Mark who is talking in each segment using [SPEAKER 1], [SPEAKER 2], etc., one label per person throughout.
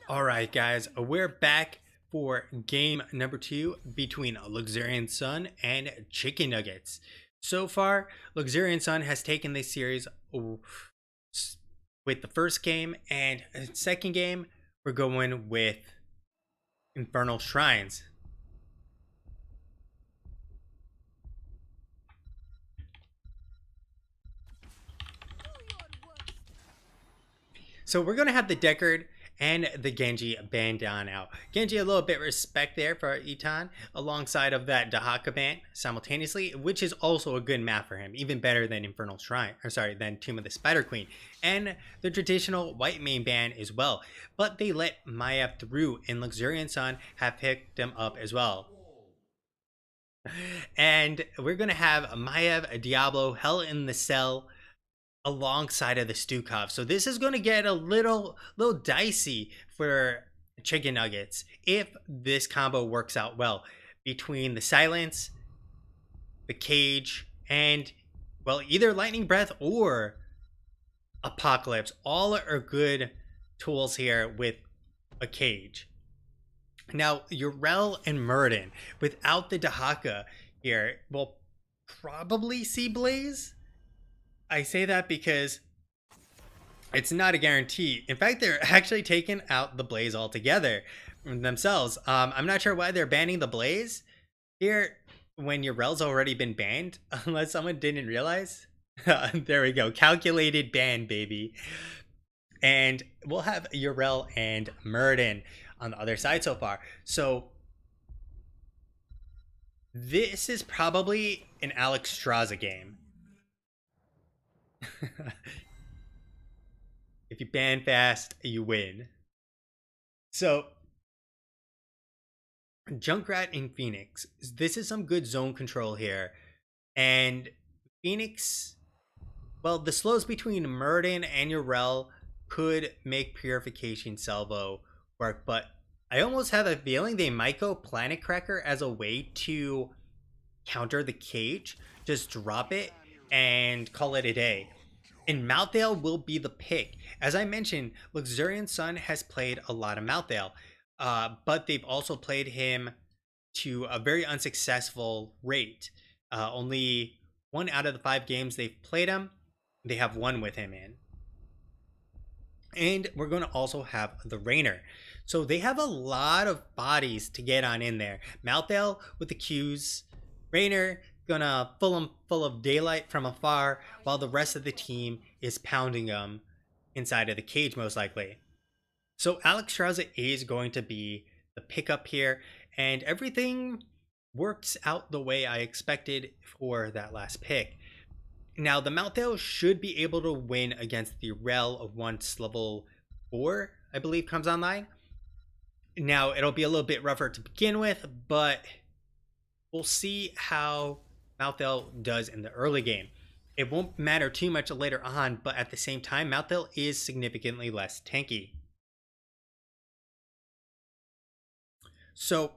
[SPEAKER 1] Alright guys, we're back for game number 2 between Luxorian Sun and Chicken Nuggets. So far, Luxorian Sun has taken this series with the first game, and second game, we're going with Infernal Shrines. So we're going to have the Deckard and the Genji band down out. Genji a little bit respect there for Itan alongside of that Dahaka band simultaneously, which is also a good map for him, even better than Infernal Shrine, than Tomb of the Spider Queen, and the traditional white main band as well. But they let Maiev through, and Luxorian Sun have picked them up as well. And we're gonna have Maiev, Diablo, Hell in the Cell, alongside of the Stukov. So this is going to get a little dicey for Chicken Nuggets if this combo works out well between the Silence, the Cage, and well, either Lightning Breath or Apocalypse. All are good tools here with a Cage. Now, Urel and Murden, without the Dahaka here, will probably see Blaze. I say that because it's not a guarantee. In fact, they're actually taking out the Blaze altogether themselves. I'm not sure why they're banning the Blaze here when Urel's already been banned, unless someone didn't realize. There we go. Calculated ban, baby. And we'll have Urel and Murden on the other side so far. So this is probably an Alex Straza game. If you ban fast, you win. So, Junkrat and Phoenix. This is some good zone control here. And Phoenix, well, the slows between Murden and Urel could make Purification Salvo work, but I almost have a feeling they might go Planet Cracker as a way to counter the Cage. Just drop it and call it a day. And Malthael will be the pick. As I mentioned, Luxorian Sun has played a lot of Malthael, but they've also played him to a very unsuccessful rate. Only 1 out of the 5 games they've played him, they have won with him in. And we're going to also have the Rainer. So they have a lot of bodies to get on in there. Malthael with the Qs, Rainer gonna fill them full of daylight from afar, while the rest of the team is pounding them inside of the Cage most likely. So Alex Straza is going to be the pickup here, and everything works out the way I expected for that last pick. Now the Malthael should be able to win against the Rel once level 4, I believe, comes online. Now it'll be a little bit rougher to begin with, but we'll see how Malthael does in the early game. It won't matter too much later on, but at the same time, Malthael is significantly less tanky. So,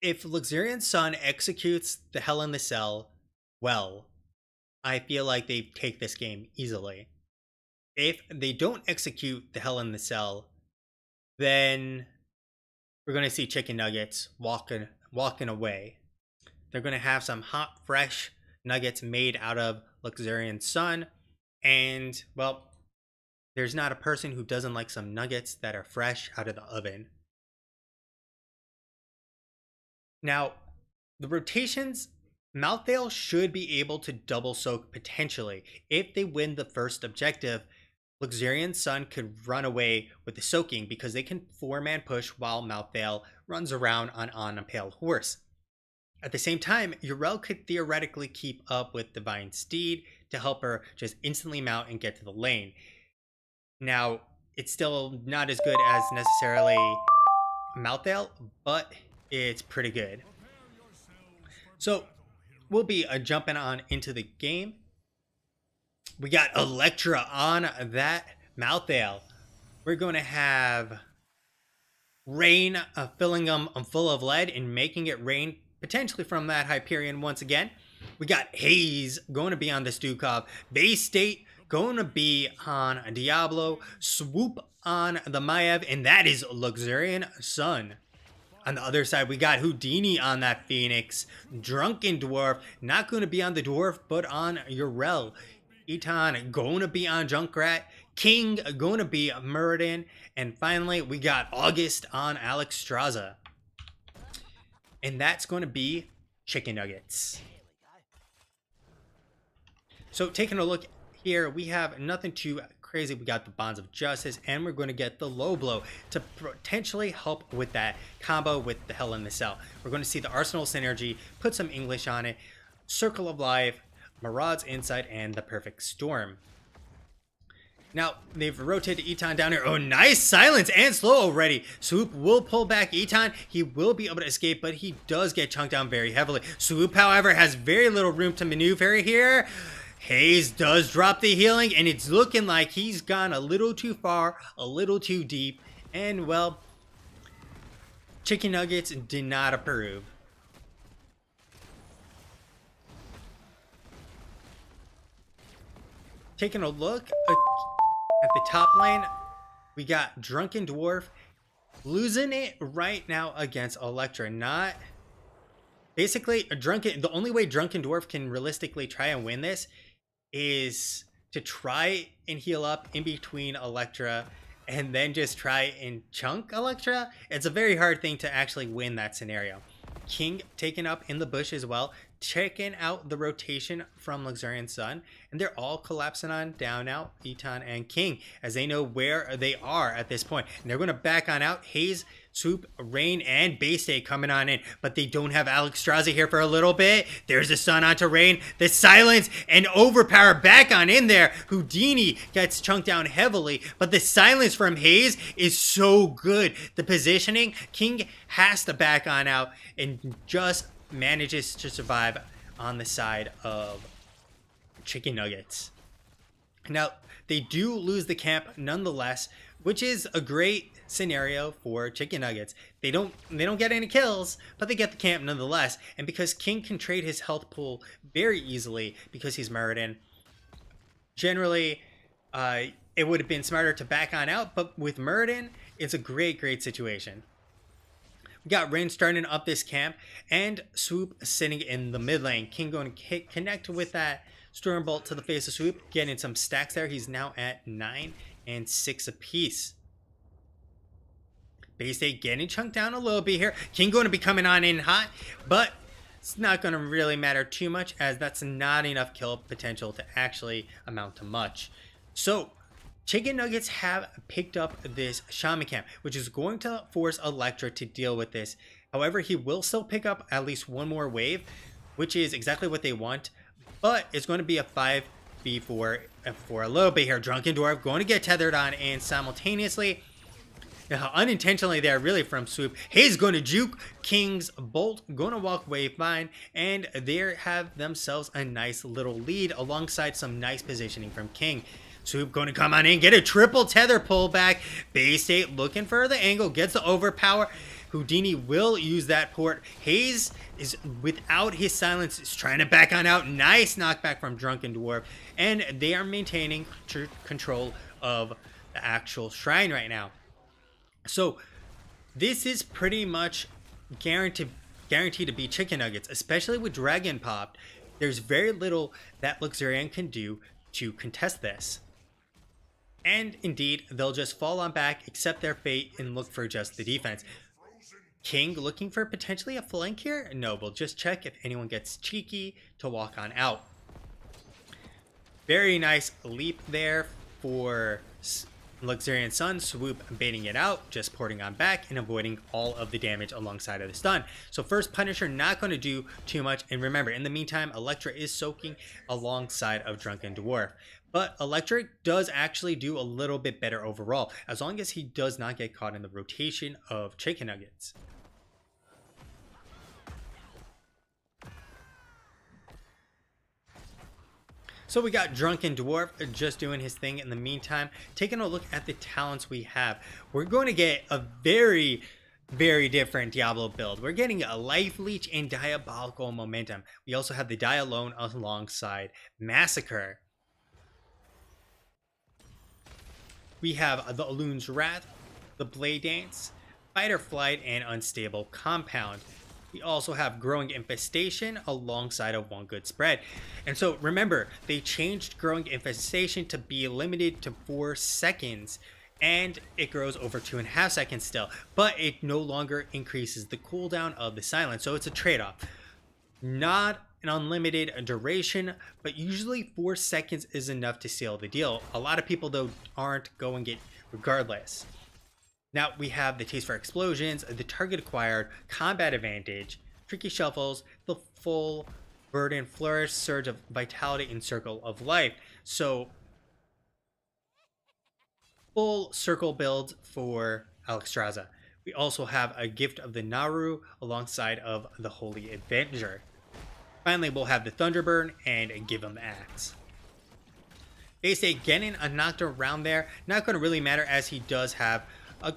[SPEAKER 1] if Luxorian Sun executes the Hell in the Cell well, I feel like they take this game easily. If they don't execute the Hell in the Cell, then we're going to see Chicken Nuggets walking away. They're going to have some hot, fresh nuggets made out of Luxorian Sun. And, well, there's not a person who doesn't like some nuggets that are fresh out of the oven. Now, the rotations, Malthael should be able to double soak potentially. If they win the first objective, Luxorian Sun could run away with the soaking because they can 4-man push while Malthael runs around on a pale horse. At the same time, Urel could theoretically keep up with Divine Steed to help her just instantly mount and get to the lane. Now, it's still not as good as necessarily Malthael, but it's pretty good. So, we'll be jumping on into the game. We got Electra on that Malthael. We're going to have Rain filling them full of lead and making it rain potentially from that Hyperion once again. We got Haze going to be on the Stukov. Base State going to be on Diablo, swoop on the Maiev, and that is Luxorian Sun. On the other side, we got Houdini on that Phoenix. Drunken Dwarf, not going to be on the Dwarf, but on Urel. Eton going to be on Junkrat. King going to be Muradin. And finally, we got August on Alexstrasza. And that's going to be Chicken Nuggets. So taking a look here, we have nothing too crazy. We got the Bonds of Justice, and we're going to get the Low Blow to potentially help with that combo with the Hell in the Cell. We're going to see the Arsenal Synergy, put some English on it, Circle of Life, Maraud's Insight, and the Perfect Storm. Now, they've rotated Eton down here. Oh, nice silence and slow already. Swoop will pull back Eton. He will be able to escape, but he does get chunked down very heavily. Swoop, however, has very little room to maneuver here. Haze does drop the healing, and it's looking like he's gone a little too far, a little too deep, and, well, Chicken Nuggets did not approve. Taking a look at the top lane, we got Drunken Dwarf losing it right now against Electra. Not basically the only way Drunken Dwarf can realistically try and win this is to try and heal up in between Electra and then just try and chunk Electra. It's a very hard thing to actually win that scenario. King taken up in the bush as well, checking out the rotation from Luxorian Sun, and they're all collapsing on down out Eton and King as they know where they are at this point. And they're going to back on out. Haze, Swoop, Rain, and Bay State coming on in, but they don't have Alexstrasza here for a little bit. There's the Sun onto Rain, the silence, and Overpower back on in there. Houdini gets chunked down heavily, but the silence from Haze is so good. The positioning, King has to back on out and just manages to survive on the side of Chicken Nuggets. Now, they do lose the camp nonetheless, which is a great scenario for Chicken Nuggets. They don't get any kills, but they get the camp nonetheless. And because King can trade his health pool very easily because he's Muradin, generally it would have been smarter to back on out, but with Muradin, it's a great situation. We got Rain starting up this camp, and Swoop sitting in the mid lane. King going to connect with that Stormbolt to the face of Swoop, getting some stacks there. He's now at 9 and 6 apiece. Bay State getting chunked down a little bit here. King going to be coming on in hot, but it's not going to really matter too much as that's not enough kill potential to actually amount to much. So Chicken Nuggets have picked up this Shaman camp, which is going to force Electra to deal with this. However, he will still pick up at least one more wave, which is exactly what they want, but it's going to be a 5v4 for a little bit here. Drunken Dwarf going to get tethered on, and simultaneously, unintentionally there really from Swoop, Hayes going to juke King's Bolt, going to walk away fine, and they have themselves a nice little lead alongside some nice positioning from King. Swoop going to come on in, get a triple tether pullback. Bay State looking for the angle, gets the overpower. Houdini will use that port. Hayes is without his silence, is trying to back on out. Nice knockback from Drunken Dwarf. And they are maintaining control of the actual shrine right now. So this is pretty much guaranteed to be Chicken Nuggets, especially with Dragon popped. There's very little that Luxorian can do to contest this. And indeed, they'll just fall on back, accept their fate, and look for just the defense. King looking for potentially a flank here? No, we'll just check if anyone gets cheeky to walk on out. Very nice leap there for Luxorian Sun. Swoop baiting it out, just porting on back and avoiding all of the damage alongside of the stun. So first Punisher not going to do too much. And remember, in the meantime, Electra is soaking alongside of Drunken Dwarf. But Electric does actually do a little bit better overall, as long as he does not get caught in the rotation of Chicken Nuggets. So we got Drunken Dwarf just doing his thing in the meantime. Taking a look at the talents we have, we're going to get a very different Diablo build. We're getting a Life Leech and Diabolical Momentum. We also have the Die Alone alongside Massacre. We have the Loon's Wrath, the Blade Dance, Fight or Flight, and Unstable Compound. We also have Growing Infestation alongside of One Good Spread. And so remember, they changed Growing Infestation to be limited to 4 seconds. And it grows over 2.5 seconds still. But it no longer increases the cooldown of the silence. So it's a trade-off. Not an unlimited duration, but usually 4 seconds is enough to seal the deal. A lot of people, though, aren't going it regardless. Now we have the Taste for Explosions, the Target Acquired, Combat Advantage, Tricky Shuffles, the Full Burden, Flourish, Surge of Vitality, and Circle of Life. So full circle builds for Alexstrasza. We also have a Gift of the Naru alongside of the Holy Avenger. Finally, we'll have the Thunderburn and Give Him Axe. Base State getting a knocked around there, not going to really matter as he does have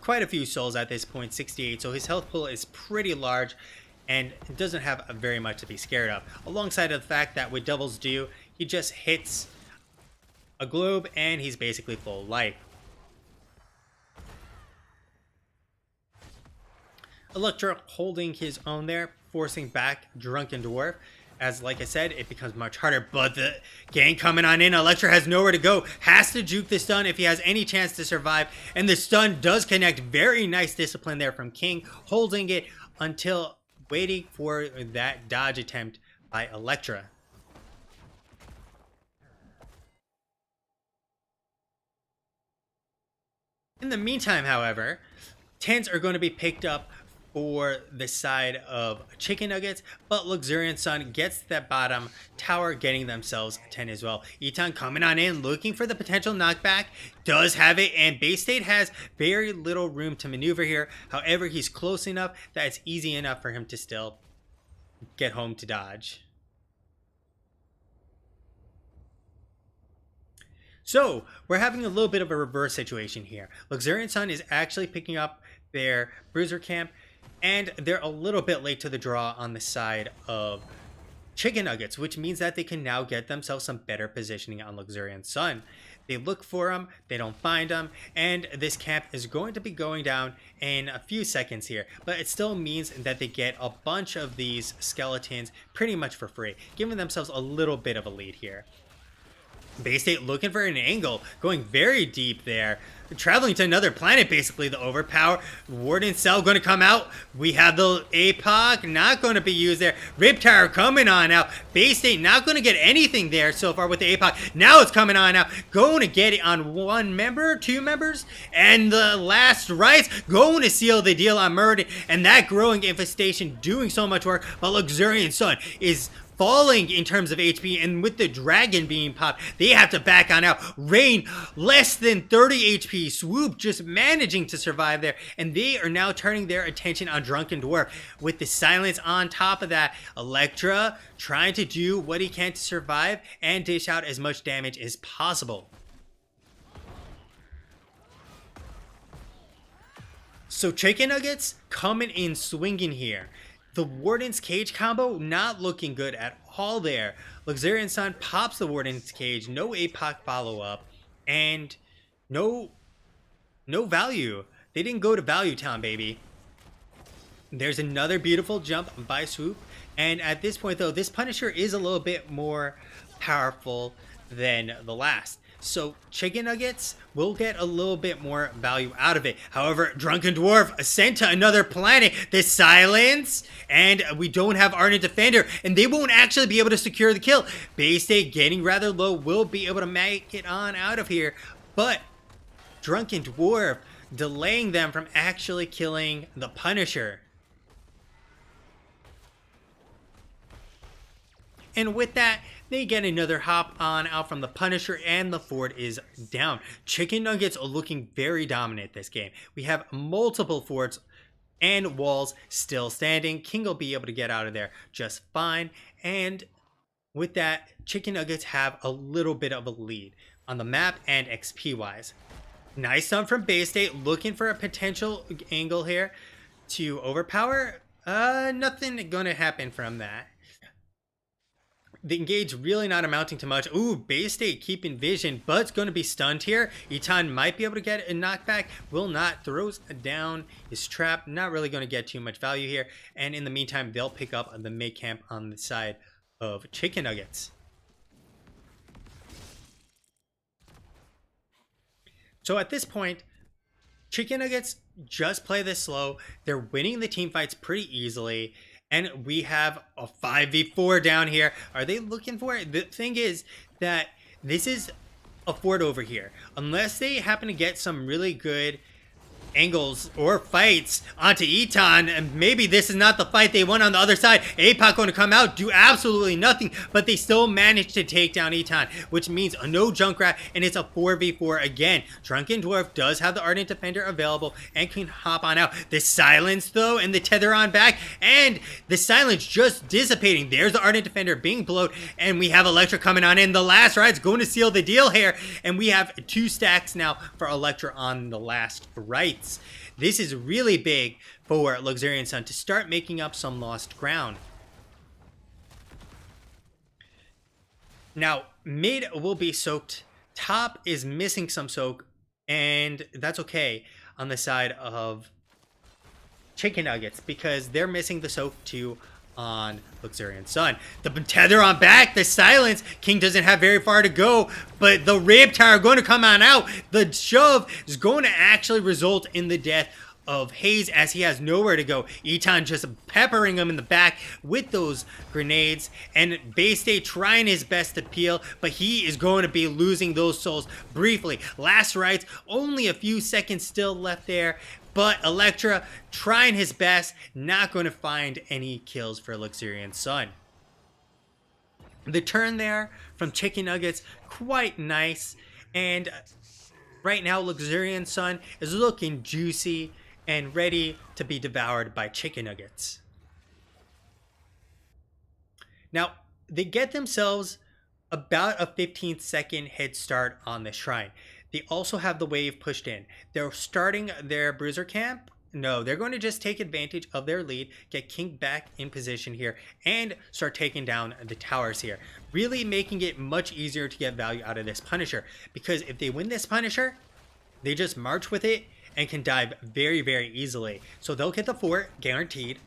[SPEAKER 1] quite a few souls at this point, 68, so his health pool is pretty large and doesn't have very much to be scared of. Alongside of the fact that with Devil's Due, he just hits a globe and he's basically full life. Electra holding his own there, forcing back Drunken Dwarf. As like I said, it becomes much harder, but the gang coming on in. Electra has nowhere to go, has to juke the stun if he has any chance to survive, and the stun does connect. Very nice discipline there from King, holding it until waiting for that dodge attempt by Electra. In the meantime, however, 10s are going to be picked up for the side of Chicken Nuggets, but Luxorian Sun gets that bottom tower, getting themselves 10 as well. Eton coming on in, looking for the potential knockback, does have it, and Base State has very little room to maneuver here. However, he's close enough that it's easy enough for him to still get home to dodge. So, we're having a little bit of a reverse situation here. Luxorian Sun is actually picking up their Bruiser Camp, and they're a little bit late to the draw on the side of Chicken Nuggets, which means that they can now get themselves some better positioning on Luxorian Sun. They look for them, they don't find them, and this camp is going to be going down in a few seconds here, but it still means that they get a bunch of these skeletons pretty much for free, giving themselves a little bit of a lead here. Base State looking for an angle, going very deep there. Traveling to another planet, basically, the overpower. Warden Cell going to come out. We have the APOC, not going to be used there. Rip Tower coming on out. Base State not going to get anything there so far with the APOC. Now it's coming on out. Going to get it on 1 member, 2 members. And the last rites going to seal the deal on Murder. And that Growing Infestation doing so much work. But Luxorian Sun is falling in terms of HP, and with the dragon being popped, they have to back on out. Rain, less than 30 HP. Swoop just managing to survive there, and they are now turning their attention on Drunken Dwarf. With the silence on top of that, Electra trying to do what he can to survive and dish out as much damage as possible. So Chicken Nuggets coming in swinging here. The Warden's Cage combo not looking good at all there. Luxorian Sun pops the Warden's Cage, no APOC follow-up, and no value. They didn't go to Value Town, baby. There's another beautiful jump by Swoop, and at this point, though, this Punisher is a little bit more powerful than the last. So Chicken Nuggets will get a little bit more value out of it. However, Drunken Dwarf sent to another planet. The silence, and we don't have Ardent Defender, and they won't actually be able to secure the kill. Base State getting rather low, will be able to make it on out of here, but Drunken Dwarf delaying them from actually killing the Punisher. And with that, they get another hop on out from the Punisher, and the fort is down. Chicken Nuggets are looking very dominant this game. We have multiple forts and walls still standing. King will be able to get out of there just fine. And with that, Chicken Nuggets have a little bit of a lead on the map and XP wise. Nice stun from Base State, looking for a potential angle here to overpower. Nothing gonna happen from that. the engage really not amounting to much. Ooh, Bay State keeping vision, but it's going to be stunned here. Eton might be able to get a knockback. Will not. Throws down his trap. Not really going to get too much value here. And in the meantime, they'll pick up the mid camp on the side of Chicken Nuggets. So at this point, Chicken Nuggets just play this slow. They're winning the team fights pretty easily. And we have a 5v4 down here. Are they looking for it? The thing is that this is a fort over here. Unless they happen to get some really good angles or fights onto Eton, and maybe this is not the fight they want on the other side. APOC going to come out, do absolutely nothing, but they still managed to take down Eton, which means a no Junkrat, and it's a 4v4 again. Drunken Dwarf does have the Ardent Defender available and can hop on out. The silence though, and the tether on back, and the silence just dissipating. There's the Ardent Defender being blowed, and we have Electra coming on in. The last ride's going to seal the deal here, and we have 2 stacks now for Electra on the last right. This is really big for Luxorian Sun to start making up some lost ground. Now, mid will be soaked. Top is missing some soak, and that's okay on the side of Chicken Nuggets because they're missing the soak too on Luxorian Sun. The tether on back, the silence. King doesn't have very far to go, but the rib tower going to come on out. The shove is going to actually result in the death of Hayes as he has nowhere to go. Eton just peppering him in the back with those grenades, and Bay State trying his best to peel, but he is going to be losing those souls briefly. Last rights, only a few seconds still left there, but Electra trying his best, not going to find any kills for Luxorian Sun. The turn there from Chicken Nuggets, quite nice. And right now, Luxorian Sun is looking juicy and ready to be devoured by Chicken Nuggets. Now, they get themselves about a 15-second head start on the shrine. They also have the wave pushed in. They're starting their bruiser camp. No, they're going to just take advantage of their lead, get King back in position here, and start taking down the towers here. Really making it much easier to get value out of this Punisher. Because if they win this Punisher, they just march with it and can dive very, very easily. So they'll get the fort, guaranteed.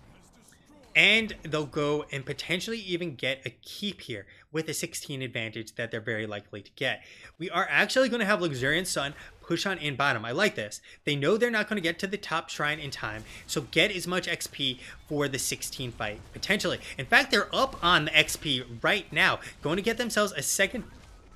[SPEAKER 1] And they'll go and potentially even get a keep here with a 16 advantage that they're very likely to get. We are actually going to have Luxorian Sun push on in bottom. I like this. They know they're not going to get to the top shrine in time, so get as much XP for the 16 fight, potentially. In fact, they're up on the XP right now, going to get themselves a second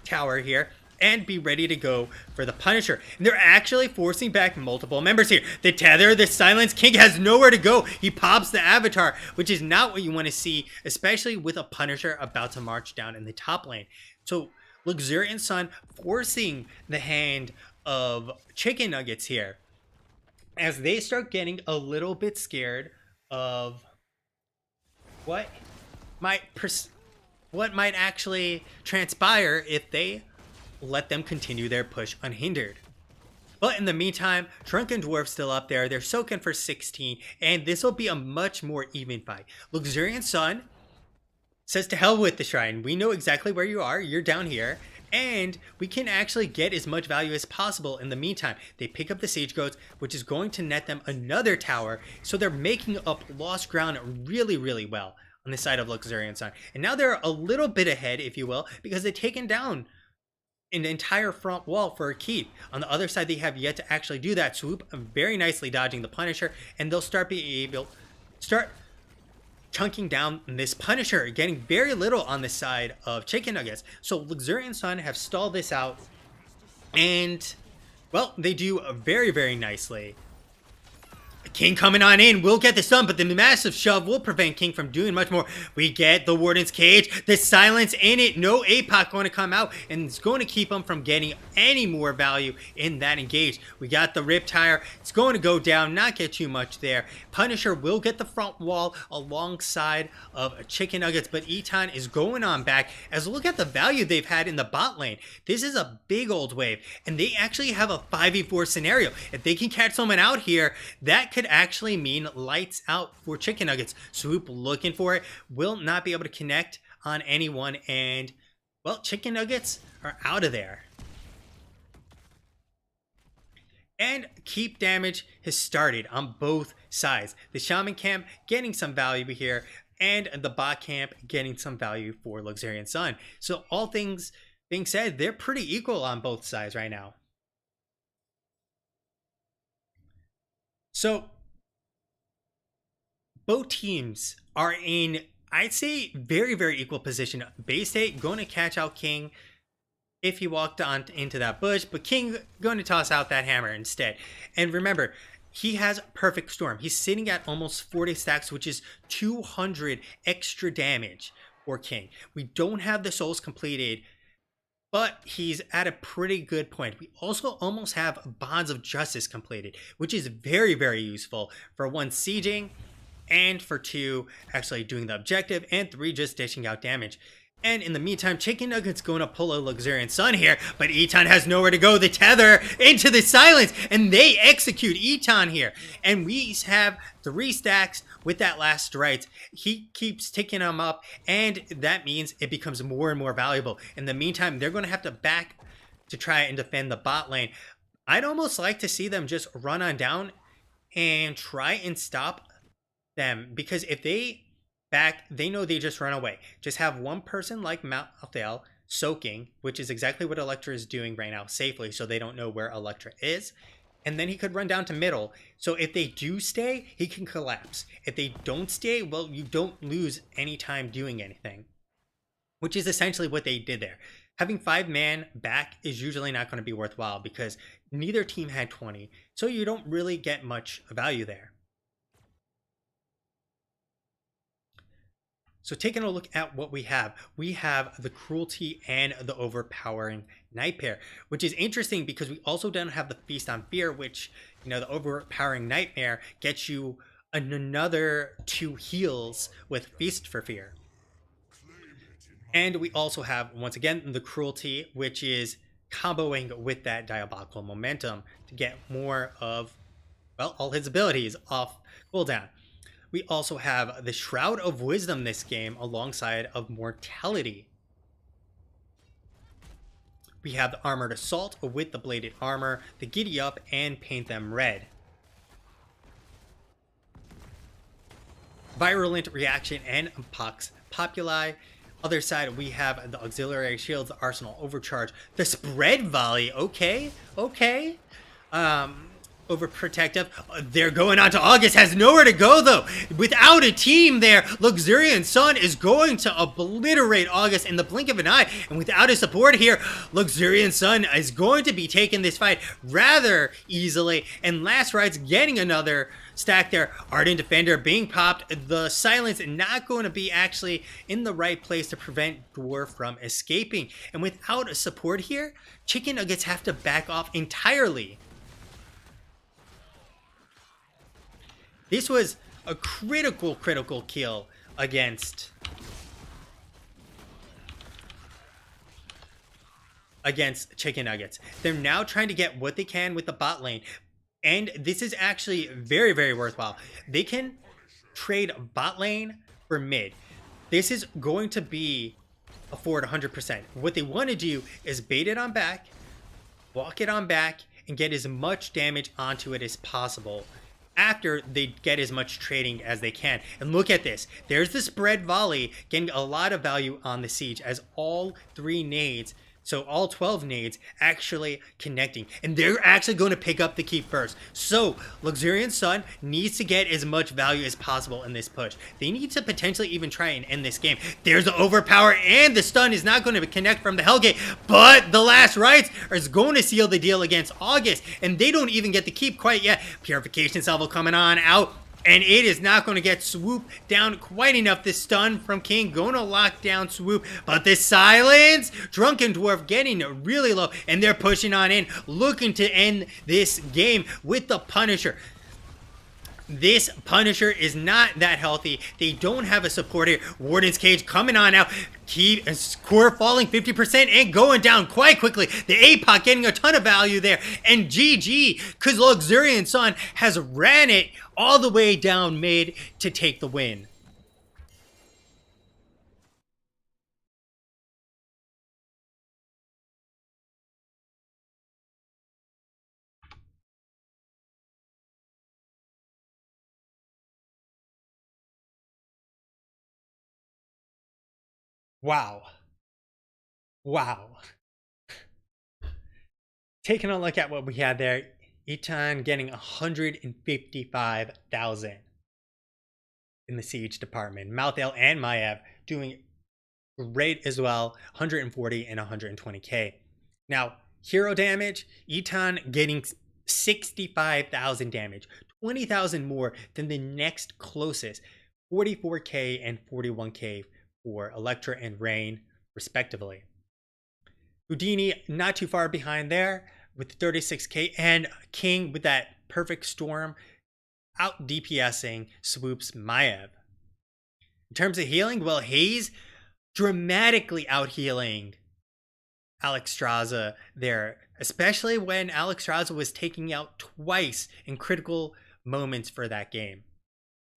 [SPEAKER 1] tower here and be ready to go for the Punisher. And they're actually forcing back multiple members here. The tether, the silence, King has nowhere to go. He pops the avatar, which is not what you want to see, especially with a Punisher about to march down in the top lane. So Luxorian Sun forcing the hand of Chicken Nuggets here as they start getting a little bit scared of what might actually transpire if they let them continue their push unhindered. But in the meantime, Drunken Dwarf's still up there. They're soaking for 16, and this will be a much more even fight. Luxorian Sun says to hell with the shrine. We know exactly where you are. You're down here. And we can actually get as much value as possible in the meantime. They pick up the Sage Goats, which is going to net them another tower. So they're making up lost ground really, really well on the side of Luxorian Sun. And now they're a little bit ahead, if you will, because they've taken down an entire front wall for a keep. On the other side, they have yet to actually do that. Swoop very nicely dodging the Punisher, and they'll start chunking down this Punisher, getting very little on the side of Chicken Nuggets. So Luxorian Sun have stalled this out, and well, they do very, very nicely. King coming on in will get this done, but the massive shove will prevent King from doing much more. We get the Warden's Cage, the silence in it, no APOC going to come out, and it's going to keep him from getting any more value in that engage. We got the Rip Tire, it's going to go down, not get too much there. Punisher will get the front wall alongside of Chicken Nuggets, but Eton is going on back, as look at the value they've had in the bot lane. This is a big old wave, and they actually have a 5v4 scenario. If they can catch someone out here, that could actually mean lights out for Chicken Nuggets. Swoop looking for it, will not be able to connect on anyone, and, well, chicken nuggets are out of there. And keep damage has started on both sides. The shaman camp getting some value here, and the bot camp getting some value for Luxorian Sun. So all things being said, they're pretty equal on both sides right now. So both teams are in, I'd say, very, very equal position. Bay State going to catch out King if he walked on into that bush, but King going to toss out that hammer instead. And remember, he has Perfect Storm. He's sitting at almost 40 stacks, which is 200 extra damage for King. We don't have the souls completed, but he's at a pretty good point. We also almost have Bonds of Justice completed, which is very, very useful for 1, sieging, and for 2, actually doing the objective, and 3, just dishing out damage. And in the meantime, Chicken Nugget's going to pull a Luxorian Sun here, but Eton has nowhere to go. The tether into the silence, and they execute Eton here. And we have 3 stacks with that last strike. He keeps ticking them up, and that means it becomes more and more valuable. In the meantime, they're going to have to back to try and defend the bot lane. I'd almost like to see them just run on down and try and stop them, because if they back, they know they just run away. Just have one person like Malthael soaking, which is exactly what Electra is doing right now safely, so they don't know where Electra is. And then he could run down to middle. So if they do stay, he can collapse. If they don't stay, well, you don't lose any time doing anything, which is essentially what they did there. Having 5-man back is usually not going to be worthwhile because neither team had 20. So you don't really get much value there. So taking a look at what we have the Cruelty and the Overpowering Nightmare, which is interesting because we also don't have the Feast on Fear, which, you know, the Overpowering Nightmare gets you another 2 heals with Feast for Fear. And we also have, once again, the Cruelty, which is comboing with that Diabolical Momentum to get more of, well, all his abilities off cooldown. We also have the Shroud of Wisdom this game alongside of Mortality. We have the Armored Assault with the Bladed Armor, the Giddy Up, and Paint Them Red. Virulent Reaction and Pox Populi. Other side, we have the Auxiliary Shields, the Arsenal Overcharge, the Spread Volley. Okay. Overprotective. They're going on to August, has nowhere to go though. Without a team there, Luxorian Sun is going to obliterate August in the blink of an eye. And without a support here, Luxorian Sun is going to be taking this fight rather easily. And Last Ride's getting another stack there. Ardent Defender being popped. The silence not going to be actually in the right place to prevent Dwarf from escaping. And without a support here, Chicken Nuggets have to back off entirely. This was a critical kill against Chicken Nuggets. They're now trying to get what they can with the bot lane. And this is actually very, very worthwhile. They can trade bot lane for mid. This is going to be a forward 100%. What they want to do is bait it on back, walk it on back, and get as much damage onto it as possible after they get as much trading as they can. And look at this. There's the Spread Volley getting a lot of value on the siege as all 3 nades, so all 12 nades actually connecting. And they're actually going to pick up the keep first. So Luxorian Sun needs to get as much value as possible in this push. They need to potentially even try and end this game. There's the Overpower, and the stun is not going to connect from the Hellgate, but the Last Rites is going to seal the deal against August, and they don't even get the keep quite yet. Purification Salvo coming on out, and it is not going to get swooped down quite enough. This stun from King going to lock down Swoop, but this silence, Drunken Dwarf getting really low, and they're pushing on in, looking to end this game with the Punisher. This Punisher is not that healthy. They don't have a support here. Warden's Cage coming on out. Core falling 50% and going down quite quickly. The APOC getting a ton of value there. And GG, because Luxorian Sun has ran it all the way down mid to take the win. Wow. Wow. Taking a look at what we had there, Eton getting 155,000 in the siege department. Malthael and Maiev doing great as well, 140 and 120k. Now, hero damage, Eton getting 65,000 damage, 20,000 more than the next closest, 44k and 41k for Electra and Rain, respectively. Houdini not too far behind there with 36k, and King with that perfect storm out DPSing swoops Maiev. In terms of healing, well, Hayes dramatically out healing Alexstrasza there, especially when Alexstrasza was taking out twice in critical moments for that game.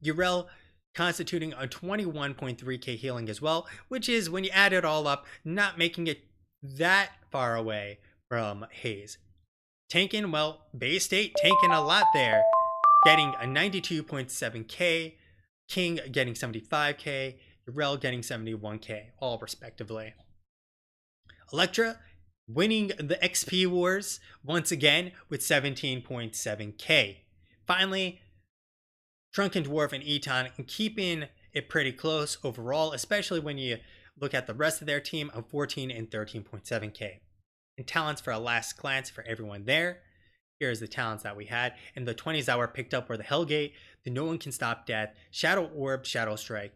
[SPEAKER 1] Yrel constituting a 21.3k healing as well, which is, when you add it all up, not making it that far away from Hayes. Tankin, well, Bay State tanking a lot there, getting a 92.7k, King getting 75k, Yrel getting 71k, all respectively. Electra winning the XP wars once again with 17.7k. Finally, Drunken Dwarf and Eton keeping it pretty close overall, especially when you look at the rest of their team of 14 and 13.7k. And talents for a last glance for everyone there. Here's the talents that we had. And the 20s that were picked up were the Hellgate, the No One Can Stop Death, Shadow Orb, Shadow Strike,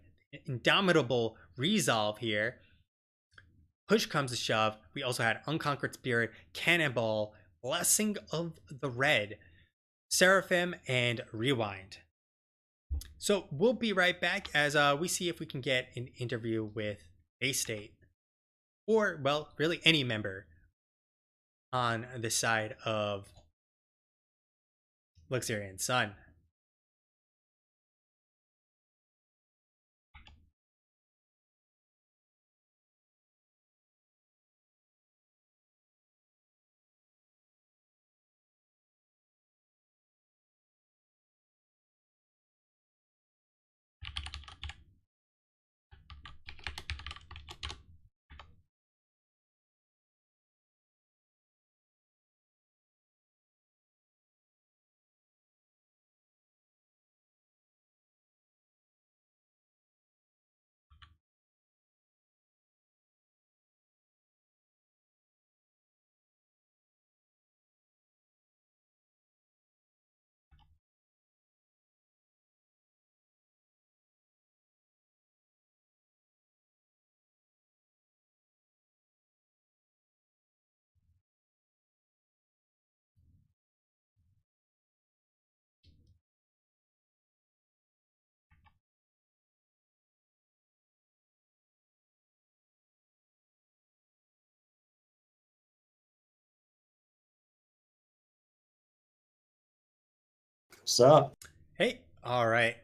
[SPEAKER 1] Indomitable Resolve here. Push comes to shove. We also had Unconquered Spirit, Cannonball, Blessing of the Red, Seraphim, and Rewind. So we'll be right back as we see if we can get an interview with Bay State, or, well, really any member on the side of Luxorian Sun.
[SPEAKER 2] What's up?
[SPEAKER 1] Hey, all right.